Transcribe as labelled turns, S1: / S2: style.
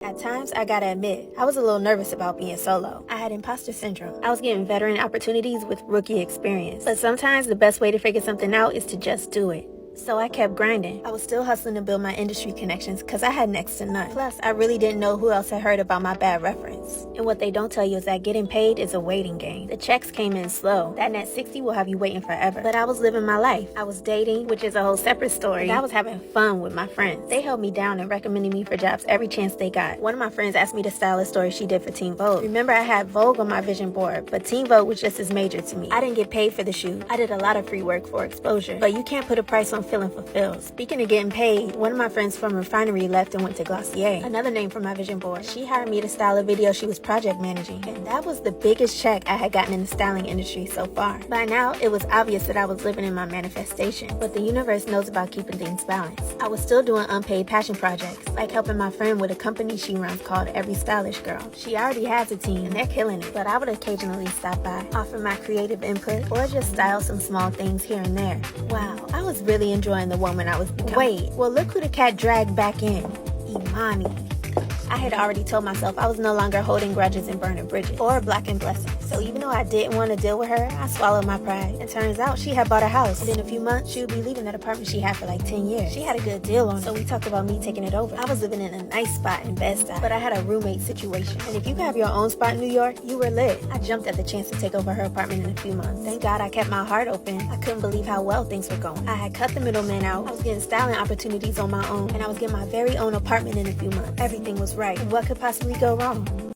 S1: At times, I gotta admit, I was a little nervous about being solo. I had imposter syndrome. I was getting veteran opportunities with rookie experience. But sometimes the best way to figure something out is to just do it. So I kept grinding. I was still hustling to build my industry connections because I had next to none. Plus, I really didn't know who else had heard about my bad reference. And what they don't tell you is that getting paid is a waiting game. The checks came in slow. That net 60 will have you waiting forever. But I was living my life. I was dating, which is a whole separate story. And I was having fun with my friends. They held me down and recommended me for jobs every chance they got. One of my friends asked me to style a story she did for Teen Vogue. Remember, I had Vogue on my vision board, but Teen Vogue was just as major to me. I didn't get paid for the shoot. I did a lot of free work for exposure. But you can't put a price on feeling fulfilled. Speaking of getting paid, one of my friends from Refinery left and went to Glossier, another name from my vision board. She hired me to style a video she was project managing, and that was the biggest check I had gotten in the styling industry so far. By now, it was obvious that I was living in my manifestation, but the universe knows about keeping things balanced. I was still doing unpaid passion projects, like helping my friend with a company she runs called Every Stylish Girl. She already has a team, and they're killing it, but I would occasionally stop by, offer my creative input, or just style some small things here and there. Wow, I was really enjoying the woman I was becoming. Wait, well look who the cat dragged back in. Imani. I had already told myself I was no longer holding grudges and burning bridges, or blocking blessings. So even though I didn't want to deal with her, I swallowed my pride. And turns out she had bought a house. And in a few months, she would be leaving that apartment she had for like 10 years. She had a good deal on it, so we talked about me taking it over. I was living in a nice spot in Bed-Stuy, but I had a roommate situation. And if you have your own spot in New York, you were lit. I jumped at the chance to take over her apartment in a few months. Thank God I kept my heart open. I couldn't believe how well things were going. I had cut the middleman out. I was getting styling opportunities on my own, and I was getting my very own apartment in a few months. Everything was right. And what could possibly go wrong?